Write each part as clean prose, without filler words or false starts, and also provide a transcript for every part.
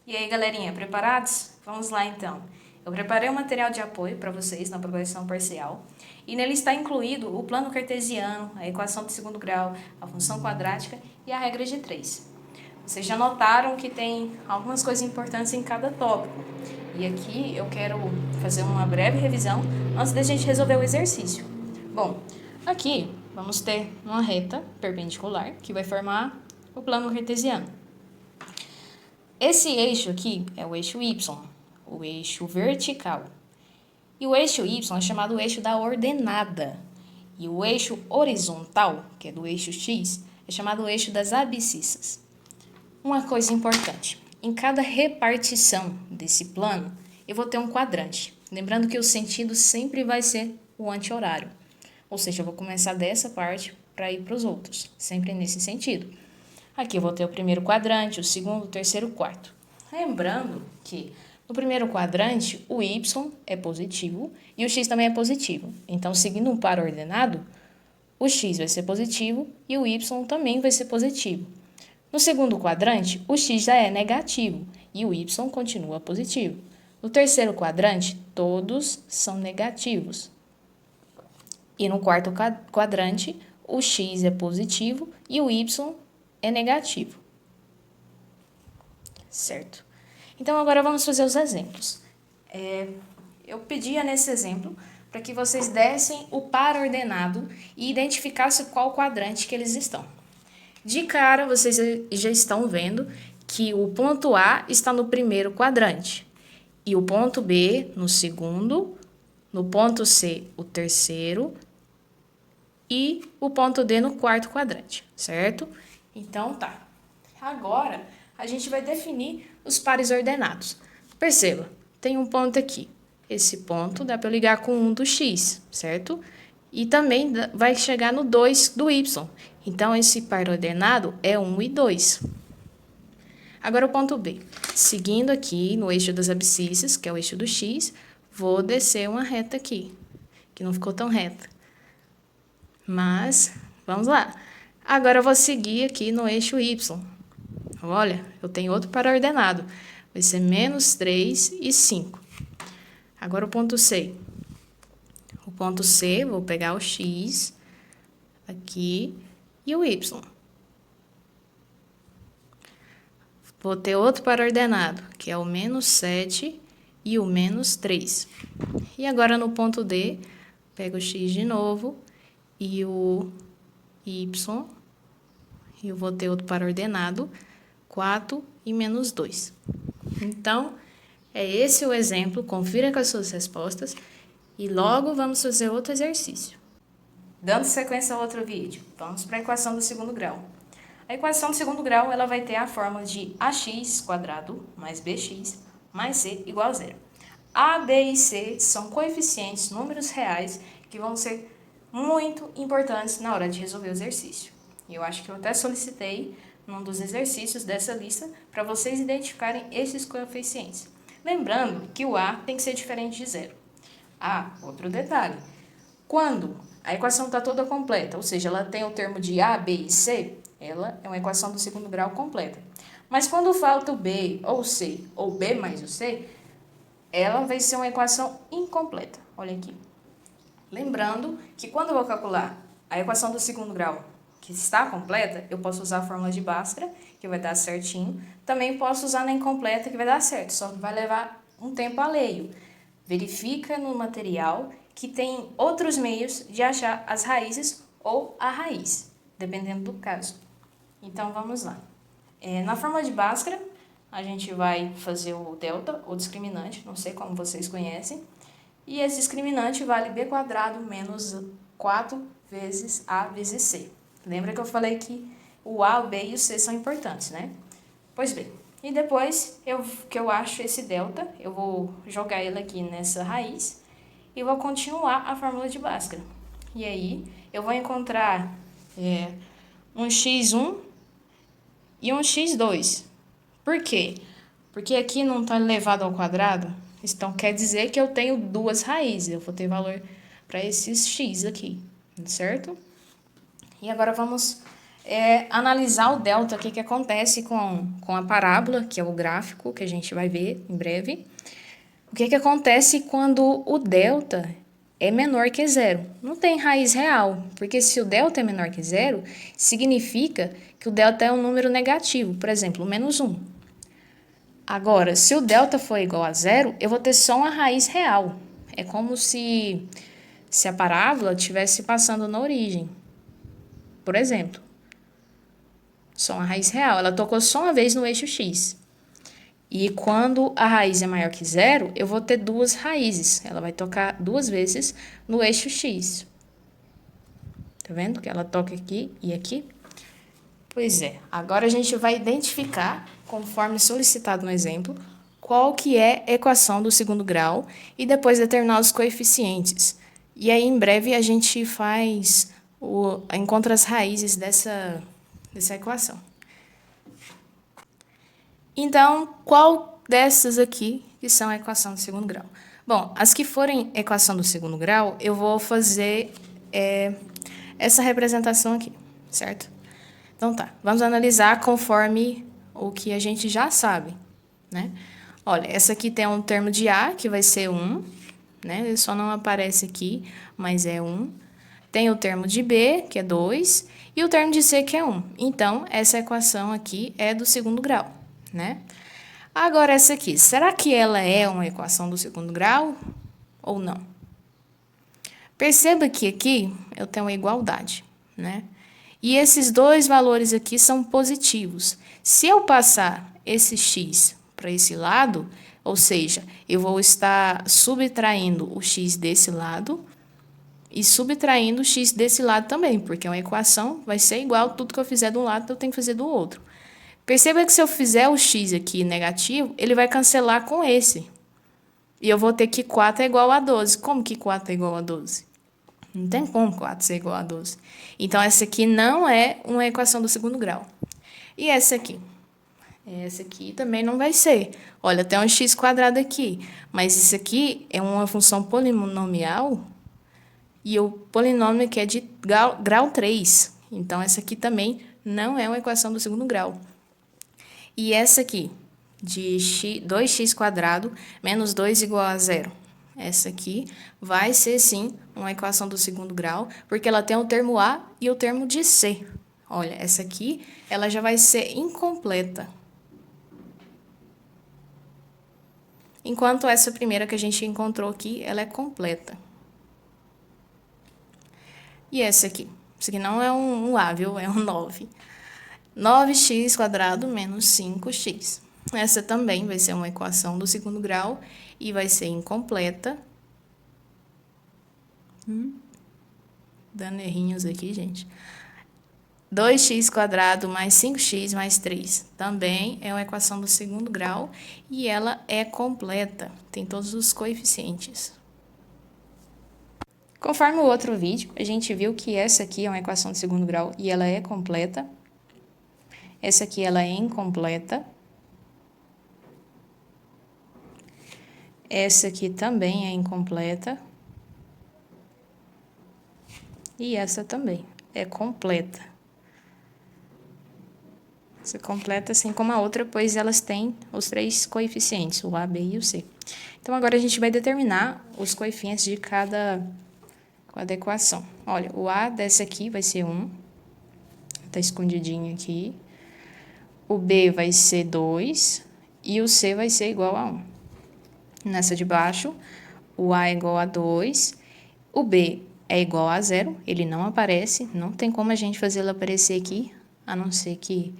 E aí, galerinha, preparados? Vamos lá, então. Eu preparei um material de apoio para vocês na progressão parcial e nele está incluído o plano cartesiano, a equação de segundo grau, a função quadrática e a regra de 3. Vocês já notaram que tem algumas coisas importantes em cada tópico. E aqui eu quero fazer uma breve revisão antes da gente resolver o exercício. Bom, aqui vamos ter uma reta perpendicular que vai formar o plano cartesiano. Esse eixo aqui é o eixo Y, o eixo vertical. E o eixo Y é chamado o eixo da ordenada. E o eixo horizontal, que é do eixo X, é chamado o eixo das abscissas. Uma coisa importante, em cada repartição desse plano, eu vou ter um quadrante. Lembrando que o sentido sempre vai ser o anti-horário. Ou seja, eu vou começar dessa parte para ir para os outros, sempre nesse sentido. Aqui eu vou ter o primeiro quadrante, o segundo, o terceiro, o quarto. Lembrando que no primeiro quadrante, o Y é positivo e o X também é positivo. Então, seguindo um par ordenado, o X vai ser positivo e o Y também vai ser positivo. No segundo quadrante, o X já é negativo e o Y continua positivo. No terceiro quadrante, todos são negativos. E no quarto quadrante, o X é positivo e o Y é negativo. Certo? Então, agora vamos fazer os exemplos. Eu pedia nesse exemplo para que vocês dessem o par ordenado e identificassem qual quadrante que eles estão. De cara, vocês já estão vendo que o ponto A está no primeiro quadrante e o ponto B no segundo, no ponto C o terceiro e o ponto D no quarto quadrante, certo? Então, tá. Agora, a gente vai definir os pares ordenados. Perceba, tem um ponto aqui. Esse ponto dá para ligar com 1 do X, certo? E também vai chegar no 2 do Y. Então, esse par ordenado é 1 e 2. Agora, o ponto B. Seguindo aqui no eixo das abscissas, que é o eixo do X, vou descer uma reta aqui, que não ficou tão reta. Mas, vamos lá. Agora, eu vou seguir aqui no eixo Y. Olha, eu tenho outro par ordenado. Vai ser menos 3 e 5. Agora, o ponto C. O ponto C, vou pegar o X aqui e o Y. Vou ter outro par ordenado, que é o menos 7 e o menos 3. E agora, no ponto D, pego o X de novo e o Y. E eu vou ter outro par ordenado, 4 e menos 2. Então, é esse o exemplo. Confira com as suas respostas e logo vamos fazer outro exercício. Dando sequência ao outro vídeo, vamos para a equação do segundo grau. A equação do segundo grau ela vai ter a fórmula de ax² mais bx mais c igual a zero. A, B e C são coeficientes, números reais, que vão ser muito importantes na hora de resolver o exercício. E eu acho que eu até solicitei num dos exercícios dessa lista para vocês identificarem esses coeficientes. Lembrando que o A tem que ser diferente de zero. Outro detalhe. Quando a equação está toda completa, ou seja, ela tem o termo de A, B e C, ela é uma equação do segundo grau completa. Mas quando falta o B ou C, ou B mais o C, ela vai ser uma equação incompleta. Olha aqui. Lembrando que quando eu vou calcular a equação do segundo grau que está completa, eu posso usar a fórmula de Bhaskara, que vai dar certinho. Também posso usar na incompleta, que vai dar certo, só que vai levar um tempo alheio. Verifica no material que tem outros meios de achar as raízes ou a raiz, dependendo do caso. Então, vamos lá. Na fórmula de Bhaskara, a gente vai fazer o delta, ou discriminante, não sei como vocês conhecem. E esse discriminante vale b² menos 4 vezes a vezes c. Lembra que eu falei que o A, o B e o C são importantes, né? Pois bem, e depois que eu acho esse delta, eu vou jogar ele aqui nessa raiz e vou continuar a fórmula de Bhaskara. E aí, eu vou encontrar um x1 e um x2. Por quê? Porque aqui não está elevado ao quadrado, então quer dizer que eu tenho duas raízes, eu vou ter valor para esses x aqui, certo? E agora vamos é analisar o delta, o que acontece com a parábola, que é o gráfico que a gente vai ver em breve. O que acontece quando o delta é menor que zero? Não tem raiz real, porque se o delta é menor que zero, significa que o delta é um número negativo, por exemplo, -1. Agora, se o delta for igual a zero, eu vou ter só uma raiz real. É como se a parábola estivesse passando na origem. Por exemplo, só uma raiz real. Ela tocou só uma vez no eixo x. E quando a raiz é maior que zero, eu vou ter duas raízes. Ela vai tocar duas vezes no eixo x. Tá vendo que ela toca aqui e aqui? Pois é. Agora a gente vai identificar, conforme solicitado no exemplo, qual que é a equação do segundo grau e depois determinar os coeficientes. E aí, em breve, a gente encontra as raízes dessa equação. Então, qual dessas aqui que são a equação do segundo grau? Bom, as que forem equação do segundo grau, eu vou fazer essa representação aqui, certo? Então tá, vamos analisar conforme o que a gente já sabe, né? Olha, essa aqui tem um termo de A, que vai ser 1, né? Ele só não aparece aqui, mas é 1. Tem o termo de B, que é 2, e o termo de C, que é 1. Então, essa equação aqui é do segundo grau, né? Agora, essa aqui, será que ela é uma equação do segundo grau ou não? Perceba que aqui eu tenho uma igualdade, né? E esses dois valores aqui são positivos. Se eu passar esse x para esse lado, ou seja, eu vou estar subtraindo o x desse lado e subtraindo o x desse lado também, porque uma equação vai ser igual, tudo que eu fizer de um lado eu tenho que fazer do outro. Perceba que se eu fizer o x aqui negativo, ele vai cancelar com esse. E eu vou ter que 4 é igual a 12. Como que 4 é igual a 12? Não tem como 4 ser igual a 12. Então, essa aqui não é uma equação do segundo grau. E essa aqui? Essa aqui também não vai ser. Olha, tem um x quadrado aqui. Mas isso aqui é uma função polinomial. E o polinômio aqui é de grau 3. Então, essa aqui também não é uma equação do segundo grau. E essa aqui, de 2x² menos 2 igual a zero. Essa aqui vai ser, sim, uma equação do segundo grau, porque ela tem o termo A e o termo de C. Olha, essa aqui, ela já vai ser incompleta. Enquanto essa primeira que a gente encontrou aqui, ela é completa. E essa aqui? Isso aqui não é um A, viu? É um 9. 9x² menos 5x. Essa também vai ser uma equação do segundo grau e vai ser incompleta. Dando errinhos aqui, gente. 2x² mais 5x mais 3. Também é uma equação do segundo grau e ela é completa. Tem todos os coeficientes. Conforme o outro vídeo, a gente viu que essa aqui é uma equação de segundo grau e ela é completa. Essa aqui ela é incompleta. Essa aqui também é incompleta. E essa também é completa. Essa é completa assim como a outra, pois elas têm os três coeficientes, o A, B e o C. Então, agora a gente vai determinar os coeficientes de cada equação. Olha, o A dessa aqui vai ser 1. Tá escondidinho aqui. O B vai ser 2 e o C vai ser igual a 1. Nessa de baixo, o A é igual a 2, o B é igual a 0, ele não aparece, não tem como a gente fazer ele aparecer aqui, a não ser que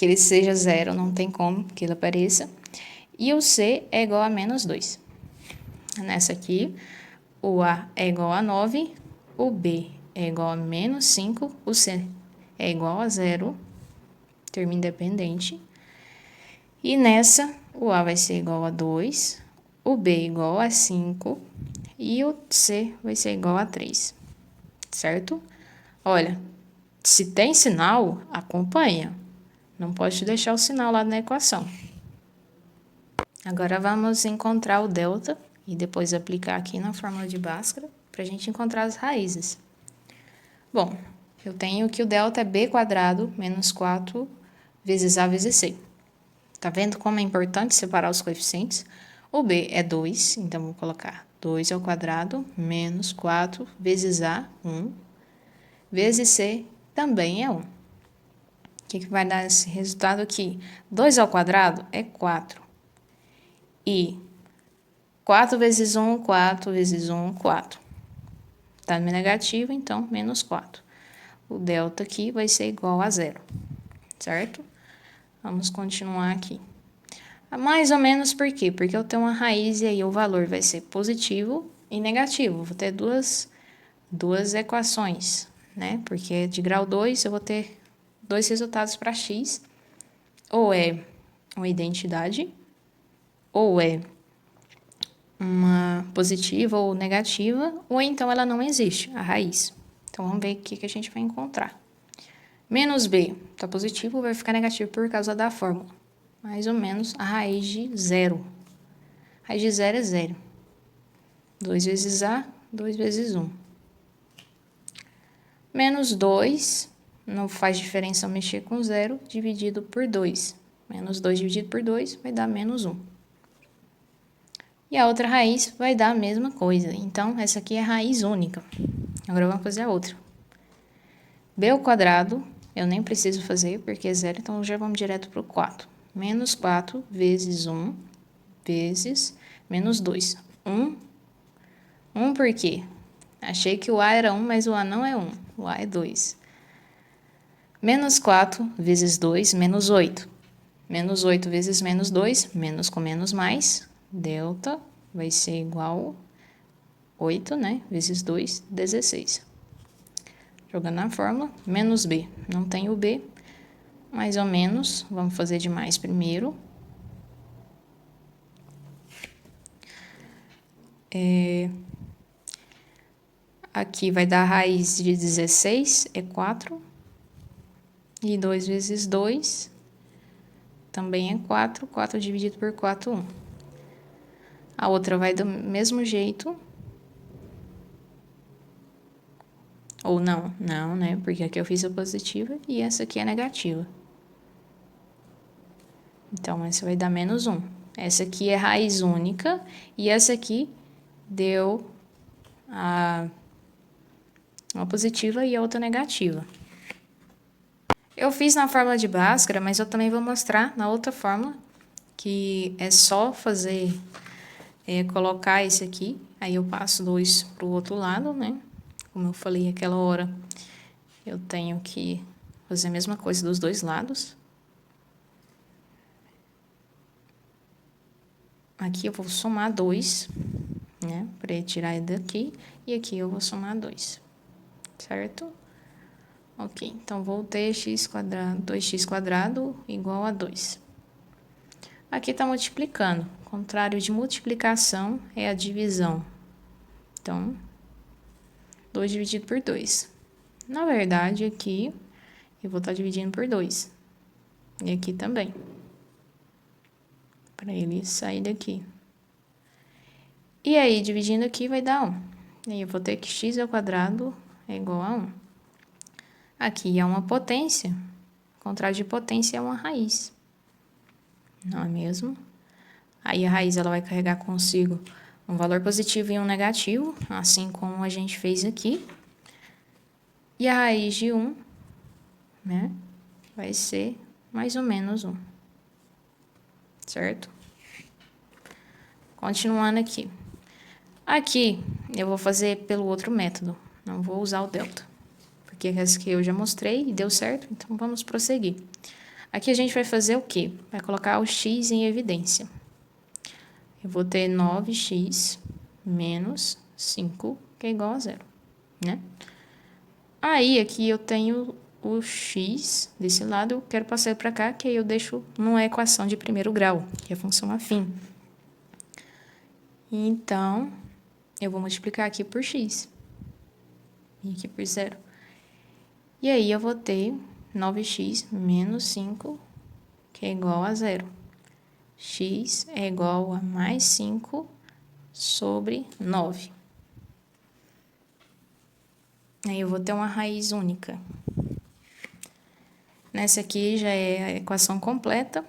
ele seja 0, não tem como que ele apareça. E o C é igual a menos 2. Nessa aqui, o A é igual a 9, o B é igual a menos 5, o C é igual a 0, termo independente. E nessa, o A vai ser igual a 2, o B igual a 5 e o C vai ser igual a 3, certo? Olha, se tem sinal, acompanha. Não pode deixar o sinal lá na equação. Agora, vamos encontrar o delta e depois aplicar aqui na fórmula de Bhaskara para a gente encontrar as raízes. Bom, eu tenho que o delta é b quadrado menos 4 vezes a vezes c. Tá vendo como é importante separar os coeficientes? O b é 2, então vou colocar 2 ao quadrado menos 4 vezes a, 1, vezes c também é 1. O que vai dar esse resultado aqui? 2 ao quadrado é 4. E 4 vezes 1, 4 vezes 1, 4. Tá no negativo, então menos 4. O delta aqui vai ser igual a 0, certo? Vamos continuar aqui. Mais ou menos por quê? Porque eu tenho uma raiz e aí o valor vai ser positivo e negativo. Vou ter duas equações, né? Porque de grau 2 eu vou ter dois resultados para x. Ou é uma identidade, ou é uma positiva ou negativa, ou então ela não existe, a raiz. Então, vamos ver o que a gente vai encontrar. Menos b está positivo, vai ficar negativo por causa da fórmula. Mais ou menos a raiz de 0. Raiz de 0 é 0. 2 vezes a, 2 vezes 1. Menos 2, não faz diferença eu mexer com 0, dividido por 2. Menos 2 dividido por 2 vai dar menos 1. E a outra raiz vai dar a mesma coisa. Então, essa aqui é a raiz única. Agora, vamos fazer a outra. b ao quadrado, eu nem preciso fazer, porque é 0, então já vamos direto para o 4. Menos 4 vezes 1, vezes menos 2. 1 por quê? Achei que o a era 1, mas o a não é 1. O a é 2. Menos 4 vezes 2, menos 8. Menos 8 vezes menos 2, menos com menos mais. Delta vai ser igual a 8, né? Vezes 2, 16. Jogando na fórmula, menos b. Não tem o b, mais ou menos. Vamos fazer de mais primeiro. Aqui vai dar a raiz de 16, é 4. E 2 vezes 2 também é 4. 4 dividido por 4, 1. A outra vai do mesmo jeito. Ou não, né? Porque aqui eu fiz a positiva e essa aqui é negativa. Então, essa vai dar menos 1. Essa aqui é raiz única e essa aqui deu uma positiva e a outra negativa. Eu fiz na fórmula de Bhaskara, mas eu também vou mostrar na outra fórmula, que é só fazer, colocar esse aqui, aí eu passo 2 para o outro lado, né? Como eu falei aquela hora, eu tenho que fazer a mesma coisa dos dois lados. Aqui eu vou somar 2, né? Para tirar ele daqui, e aqui eu vou somar 2, certo? Ok, então vou ter x quadrado, 2x quadrado igual a 2. Aqui está multiplicando. O contrário de multiplicação é a divisão. Então, 2 dividido por 2. Na verdade, aqui eu vou estar dividindo por 2. E aqui também. Para ele sair daqui. E aí, dividindo aqui vai dar 1. E aí eu vou ter que x ao quadrado é igual a 1. Aqui é uma potência. O contrário de potência é uma raiz. Não é mesmo? Aí a raiz ela vai carregar consigo um valor positivo e um negativo, assim como a gente fez aqui. E a raiz de 1, né, vai ser mais ou menos 1. Certo? Continuando aqui. Aqui eu vou fazer pelo outro método, não vou usar o delta. Porque essa que eu já mostrei e deu certo, então vamos prosseguir. Aqui a gente vai fazer o quê? Vai colocar o x em evidência. Eu vou ter 9x menos 5, que é igual a 0, né? Aí, aqui eu tenho o x desse lado, eu quero passar para cá, que aí eu deixo numa equação de primeiro grau, que é a função afim. Então, eu vou multiplicar aqui por x. E aqui por 0. E aí, eu vou ter 9x menos 5, que é igual a 0. X é igual a mais 5 sobre 9. Aí eu vou ter uma raiz única. Nessa aqui já é a equação completa.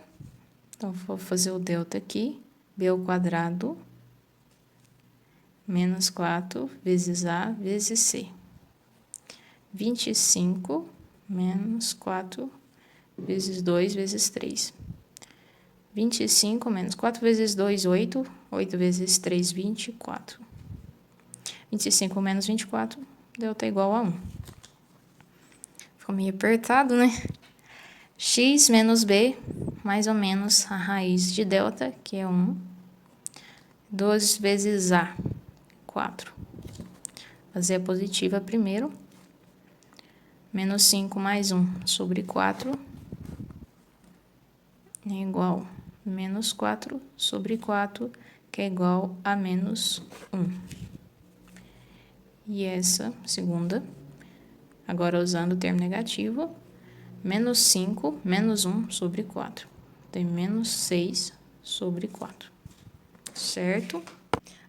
Então, vou fazer o delta aqui. B ao quadrado menos 4 vezes A vezes C. 25 menos 4 vezes 2 vezes 3. 25 menos 4 vezes 2, 8. 8 vezes 3, 24. 25 menos 24, delta igual a 1. Ficou meio apertado, né? X menos B, mais ou menos a raiz de delta, que é 1. 2 vezes A, 4. Fazer a positiva primeiro. Menos 5 mais 1 sobre 4 é igual a menos 4 sobre 4, que é igual a menos 1. E essa segunda, agora usando o termo negativo, menos 5 menos 1 sobre 4. Tem menos 6 sobre 4. Certo?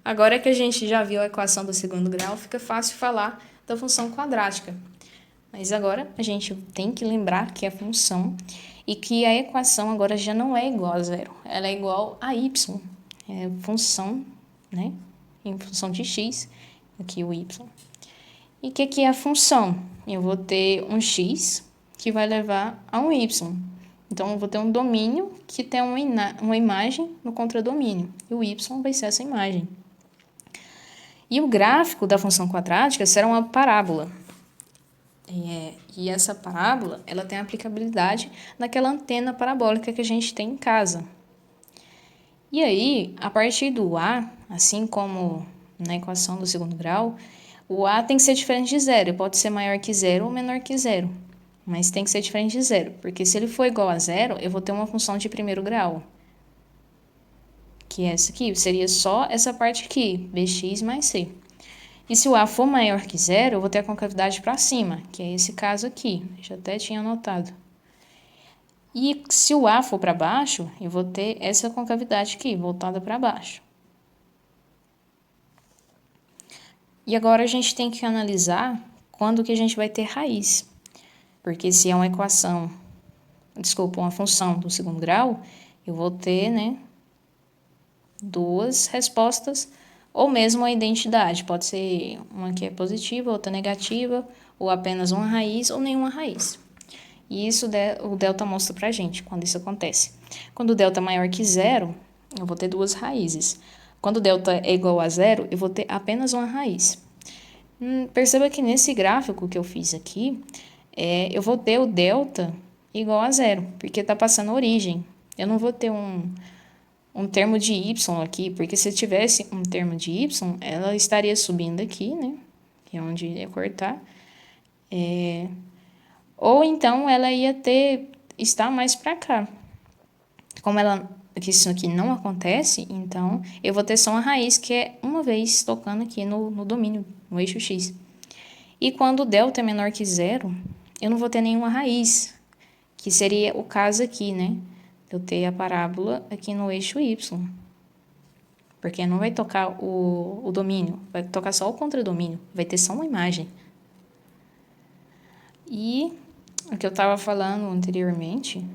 Agora que a gente já viu a equação do segundo grau, fica fácil falar da função quadrática. Mas agora a gente tem que lembrar que é função e que a equação agora já não é igual a zero. Ela é igual a y. É função, né? Em função de x, aqui o y. E o que é a função? Eu vou ter um x que vai levar a um y. Então, eu vou ter um domínio que tem uma imagem no contradomínio. E o y vai ser essa imagem. E o gráfico da função quadrática será uma parábola. E essa parábola, ela tem aplicabilidade naquela antena parabólica que a gente tem em casa. E aí, a partir do A, assim como na equação do segundo grau, o A tem que ser diferente de zero. Pode ser maior que zero ou menor que zero. Mas tem que ser diferente de zero. Porque se ele for igual a zero, eu vou ter uma função de primeiro grau. Que é essa aqui. Seria só essa parte aqui, bx mais c. E se o A for maior que zero, eu vou ter a concavidade para cima, que é esse caso aqui. Já até tinha anotado. E se o A for para baixo, eu vou ter essa concavidade aqui, voltada para baixo. E agora a gente tem que analisar quando que a gente vai ter raiz. Porque se é uma equação, uma função do segundo grau, eu vou ter, né, duas respostas ou mesmo a identidade. Pode ser uma que é positiva, outra negativa, ou apenas uma raiz ou nenhuma raiz. E isso o delta mostra pra gente quando isso acontece. Quando o delta é maior que zero, eu vou ter duas raízes. Quando o delta é igual a zero, eu vou ter apenas uma raiz. Perceba que nesse gráfico que eu fiz aqui, eu vou ter o delta igual a zero, porque está passando a origem. Eu não vou ter um termo de y aqui, porque se tivesse um termo de y, ela estaria subindo aqui, né? Que é onde ia cortar. Ou então ela ia estar mais para cá. Como que isso aqui não acontece, então eu vou ter só uma raiz que é uma vez tocando aqui no domínio, no eixo x. E quando o delta é menor que zero, eu não vou ter nenhuma raiz, que seria o caso aqui, né? Eu ter a parábola aqui no eixo y. Porque não vai tocar o domínio, vai tocar só o contradomínio, vai ter só uma imagem. E o que eu estava falando anteriormente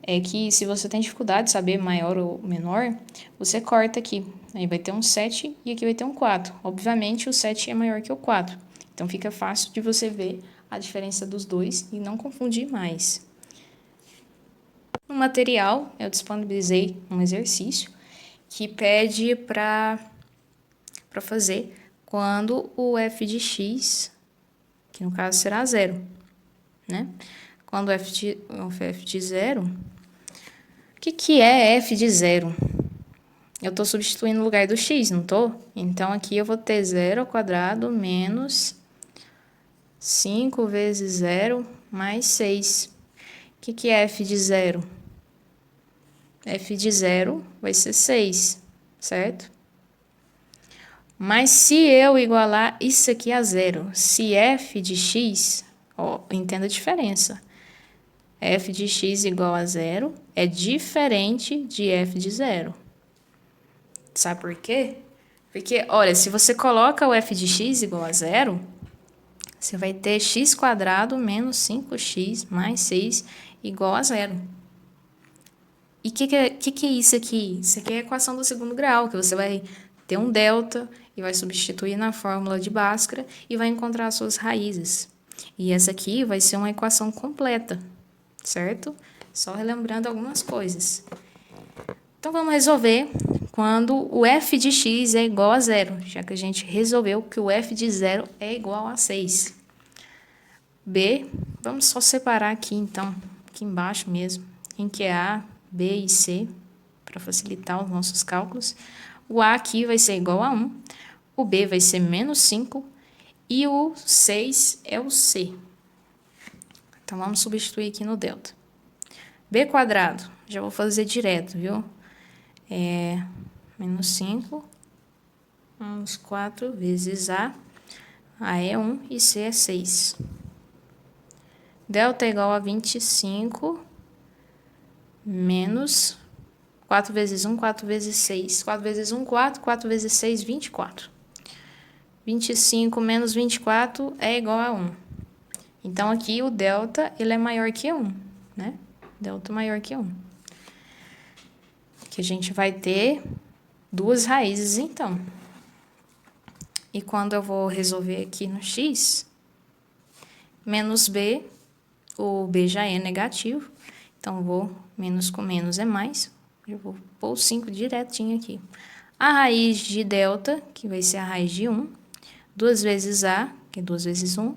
é que se você tem dificuldade de saber maior ou menor, você corta aqui. Aí vai ter um 7 e aqui vai ter um 4. Obviamente, o 7 é maior que o 4. Então, fica fácil de você ver a diferença dos dois e não confundir mais. No material, eu disponibilizei um exercício que pede para fazer quando o f de x, que no caso será zero, né? Quando f de zero, o que é f de zero? Eu estou substituindo no lugar do x, não estou? Então, aqui eu vou ter 0 ao quadrado menos 5 vezes 0 mais 6. O que é f de zero? F de zero vai ser 6, certo? Mas se eu igualar isso aqui a zero, se f de x, entenda a diferença. F de x igual a zero é diferente de f de zero. Sabe por quê? Porque, olha, se você coloca o f de x igual a zero, você vai ter x² menos 5x mais 6 igual a zero. E o que é isso aqui? Isso aqui é a equação do segundo grau, que você vai ter um delta e vai substituir na fórmula de Bhaskara e vai encontrar as suas raízes. E essa aqui vai ser uma equação completa, certo? Só relembrando algumas coisas. Então, vamos resolver quando o f de x é igual a zero, já que a gente resolveu que o f de zero é igual a 6. B, vamos só separar aqui, então, aqui embaixo mesmo, em que é A, B e C, para facilitar os nossos cálculos. O A aqui vai ser igual a 1, o B vai ser menos 5 e o 6 é o C. Então, vamos substituir aqui no delta. B², já vou fazer direto, viu? Menos 5, menos 4 vezes A é 1 e C é 6. Delta é igual a 25 menos 4 vezes 1, 4 vezes 6. 4 vezes 1, 4. 4 vezes 6, 24. 25 menos 24 é igual a 1. Então, aqui o delta ele é maior que 1, né? Delta maior que 1. Que a gente vai ter duas raízes, então. E quando eu vou resolver aqui no x, menos b, o b já é negativo, então vou menos com menos é mais, eu vou pôr o 5 direitinho aqui. A raiz de delta, que vai ser a raiz de 1, 2 vezes a, que é 2 vezes 1,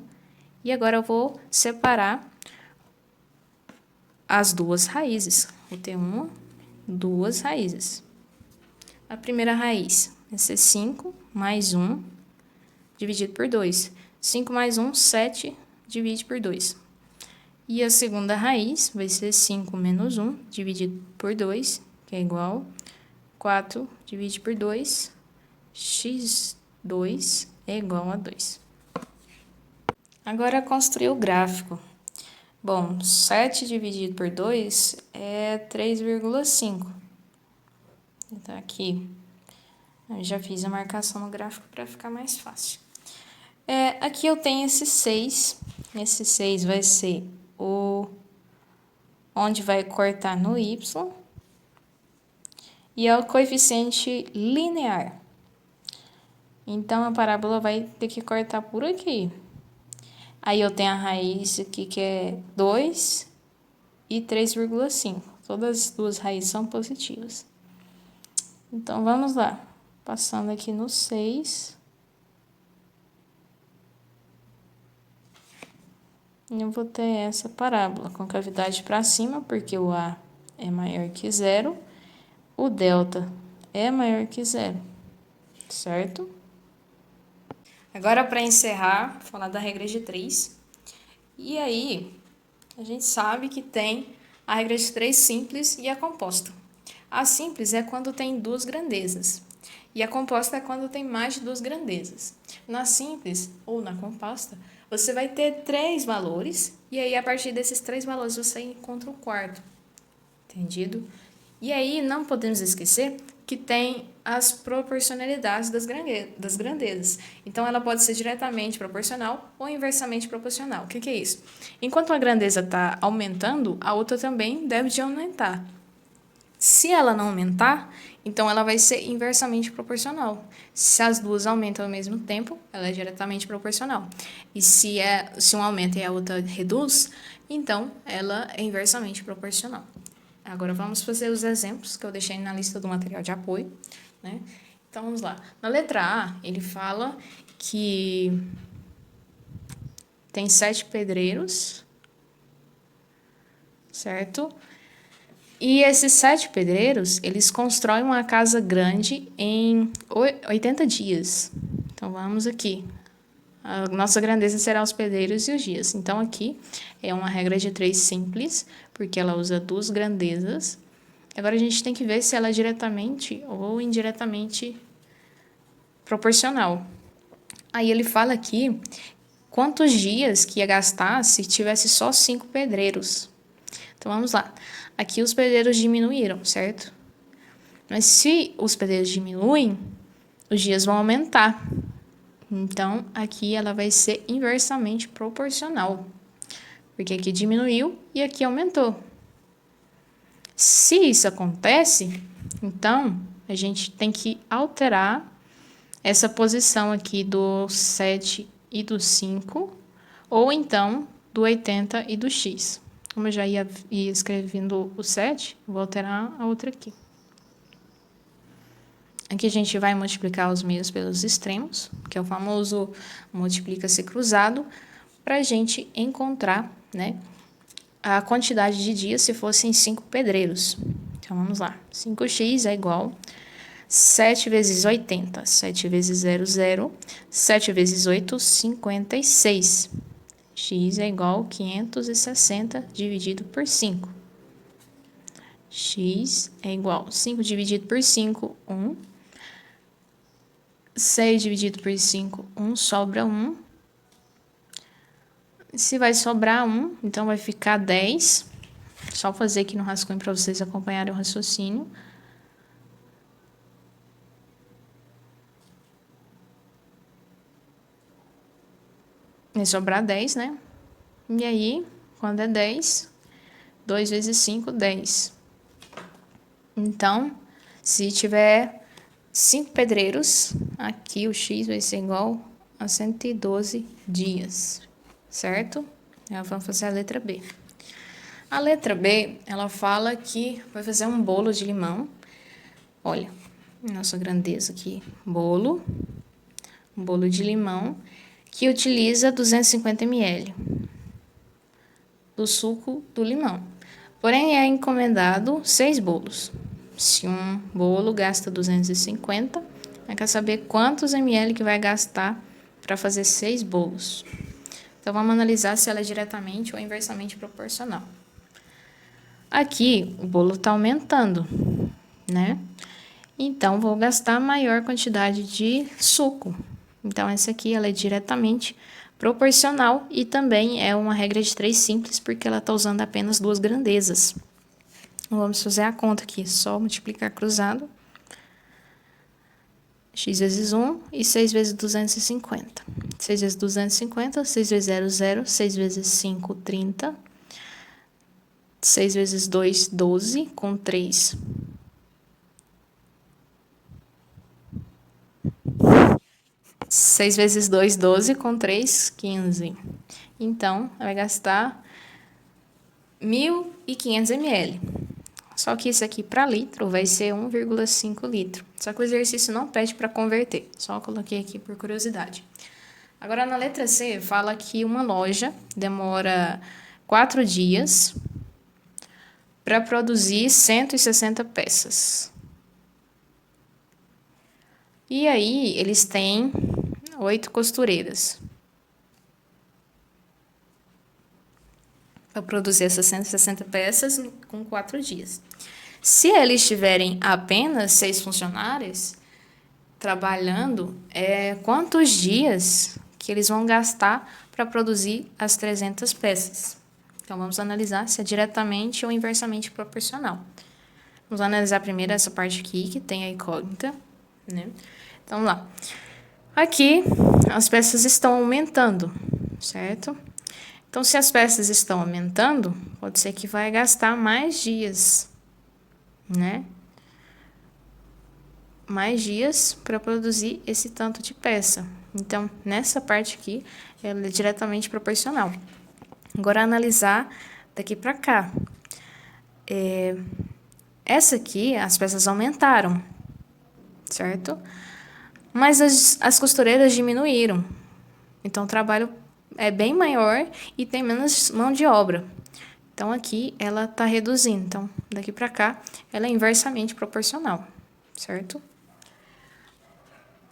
e agora eu vou separar as duas raízes. Vou ter duas raízes. A primeira raiz vai ser 5 mais 1 dividido por 2. 5 mais 1, 7, divide por 2. E a segunda raiz vai ser 5 menos 1 dividido por 2, que é igual a 4 divide por 2, x2 é igual a 2. Agora, construir o gráfico. Bom, 7 dividido por 2 é 3,5. Então, aqui, eu já fiz a marcação no gráfico para ficar mais fácil. Aqui eu tenho esse 6. Esse 6 vai ser onde vai cortar no y. E é o coeficiente linear. Então, a parábola vai ter que cortar por aqui. Aí, eu tenho a raiz aqui que é 2 e 3,5. Todas as duas raízes são positivas. Então, vamos lá. Passando aqui no 6. Eu vou ter essa parábola com cavidade para cima, porque o A é maior que zero. O delta é maior que zero, certo? Agora, para encerrar, vou falar da regra de 3. E aí, a gente sabe que tem a regra de 3 simples e a composta. A simples é quando tem duas grandezas. E a composta é quando tem mais de duas grandezas. Na simples ou na composta, você vai ter 3 valores. E aí, a partir desses 3 valores, você encontra o quarto. Entendido? E aí, não podemos esquecer que tem as proporcionalidades das grandezas. Então, ela pode ser diretamente proporcional ou inversamente proporcional. O que é isso? Enquanto a grandeza está aumentando, a outra também deve de aumentar. Se ela não aumentar, então ela vai ser inversamente proporcional. Se as duas aumentam ao mesmo tempo, ela é diretamente proporcional. E se um aumenta e a outra reduz, então ela é inversamente proporcional. Agora, vamos fazer os exemplos que eu deixei na lista do material de apoio, né? Então, vamos lá. Na letra A, ele fala que tem 7 pedreiros, certo? E esses 7 pedreiros, eles constroem uma casa grande em 80 dias. Então, vamos aqui. A nossa grandeza será os pedreiros e os dias. Então, aqui é uma regra de 3 simples, porque ela usa duas grandezas. Agora, a gente tem que ver se ela é diretamente ou indiretamente proporcional. Aí, ele fala aqui quantos dias que ia gastar se tivesse só 5 pedreiros. Então, vamos lá. Aqui, os pedreiros diminuíram, certo? Mas se os pedreiros diminuem, os dias vão aumentar. Então, aqui ela vai ser inversamente proporcional, porque aqui diminuiu e aqui aumentou. Se isso acontece, então a gente tem que alterar essa posição aqui do 7 e do 5, ou então do 80 e do x. Como eu já ia escrevendo o 7, vou alterar a outra aqui. Aqui a gente vai multiplicar os meios pelos extremos, que é o famoso multiplica-se cruzado, para a gente encontrar, né, a quantidade de dias se fossem 5 pedreiros. Então, vamos lá. 5x é igual 7 vezes 80. 7 vezes 00. 7 vezes 8, 56. X é igual 560 dividido por 5. X é igual 5 dividido por 5, 1. 6 dividido por 5, 1, sobra 1. Se vai sobrar 1, então vai ficar 10. Só fazer aqui no rascunho para vocês acompanharem o raciocínio. Vai sobrar 10, né? E aí, quando é 10, 2 vezes 5, 10. Então, se tiver 5 pedreiros, aqui o x vai ser igual a 112 dias, certo? Agora vamos fazer a letra B. A letra B, ela fala que vai fazer um bolo de limão. Olha, nossa grandeza aqui, bolo, um bolo de limão, que utiliza 250 ml do suco do limão. Porém, é encomendado 6 bolos. Se um bolo gasta 250, quer saber quantos ml que vai gastar para fazer 6 bolos. Então, vamos analisar se ela é diretamente ou inversamente proporcional. Aqui, o bolo está aumentando, né? Então, vou gastar maior quantidade de suco. Então, essa aqui ela é diretamente proporcional e também é uma regra de 3 simples, porque ela está usando apenas 2 grandezas. Vamos fazer a conta aqui, só multiplicar cruzado. X vezes 1 e 6 vezes 250. 6 vezes 250, 6 vezes 0, 0. 6 vezes 5, 30. 6 vezes 2, 12, com 3. 6 vezes 2, 12, com 3, 15. Então, vai gastar 1.500 ml. Só que isso aqui para litro vai ser 1,5 litro. Só que o exercício não pede para converter. Só coloquei aqui por curiosidade. Agora, na letra C, fala que uma loja demora 4 dias para produzir 160 peças. E aí, eles têm 8 costureiras para produzir essas 160 peças com 4 dias. Se eles tiverem apenas 6 funcionários trabalhando, quantos dias que eles vão gastar para produzir as 300 peças? Então, vamos analisar se é diretamente ou inversamente proporcional. Vamos analisar primeiro essa parte aqui, que tem a incógnita, né? Então, vamos lá. Aqui, as peças estão aumentando, certo? Então, se as peças estão aumentando, pode ser que vai gastar mais dias, né? Mais dias para produzir esse tanto de peça. Então, nessa parte aqui, ela é diretamente proporcional. Agora, analisar daqui para cá. Essa aqui, as peças aumentaram, certo? Mas as costureiras diminuíram. Então, o trabalho é bem maior e tem menos mão de obra. Então, aqui, ela está reduzindo. Então, daqui para cá, ela é inversamente proporcional, certo?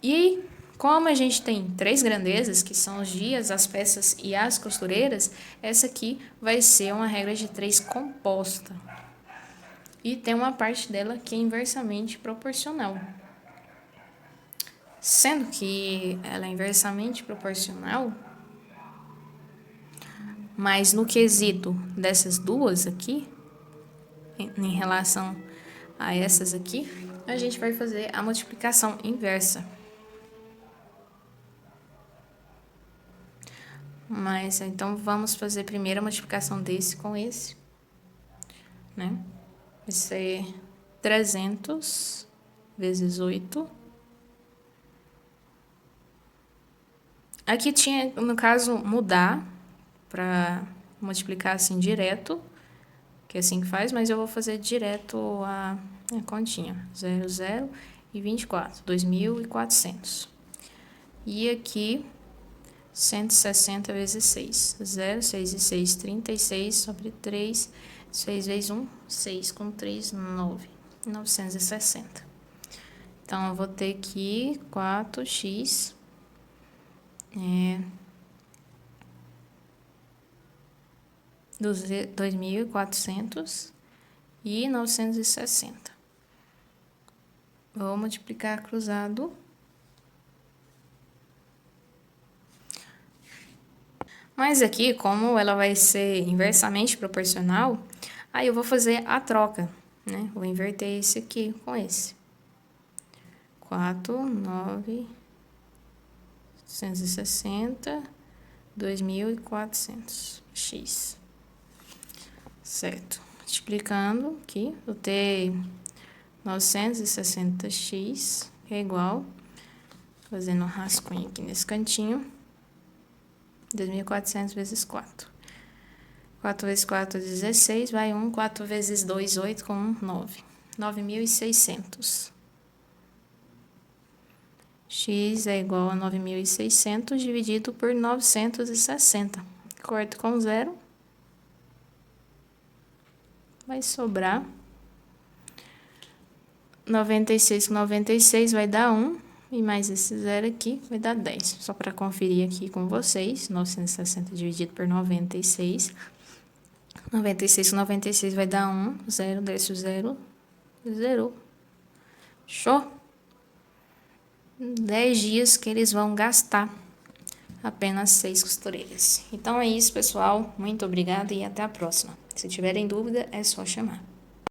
E como a gente tem 3 grandezas, que são os dias, as peças e as costureiras, essa aqui vai ser uma regra de 3 composta. E tem uma parte dela que é inversamente proporcional. Sendo que ela é inversamente proporcional, mas no quesito dessas duas aqui, em relação a essas aqui, a gente vai fazer a multiplicação inversa. Mas, então, vamos fazer primeiro a multiplicação desse com esse, né? Vai ser 300 vezes 8. Aqui tinha, no caso, mudar para multiplicar assim direto, que é assim que faz, mas eu vou fazer direto a continha. 0 e 24, 2.400. E aqui, 160 vezes 6. 0, 6 e 6, 36 sobre 3. 6 vezes 1, 6 com 3, 9. 960. Então, eu vou ter aqui 4x 2.400 e 960. Vou multiplicar cruzado. Mas aqui, como ela vai ser inversamente proporcional, aí eu vou fazer a troca, né? Vou inverter esse aqui com esse. 4, 9, 160, 2.400 x. Certo. Multiplicando aqui, vou ter 960x, que é igual, fazendo um rascunho aqui nesse cantinho, 2.400 vezes 4. 4 vezes 4, 16, vai 1, 4 vezes 2, 8, com 1, 9. 9.600. X é igual a 9.600 dividido por 960. Corto com 0. Vai sobrar 96 com 96 vai dar 1. E mais esse 0 aqui vai dar 10. Só para conferir aqui com vocês. 960 dividido por 96. 96 com 96 vai dar 1. 0, desce o 0. 0. Show? 10 dias que eles vão gastar. Apenas 6 costureiras. Então é isso, pessoal. Muito obrigada e até a próxima. Se tiverem dúvida, é só chamar.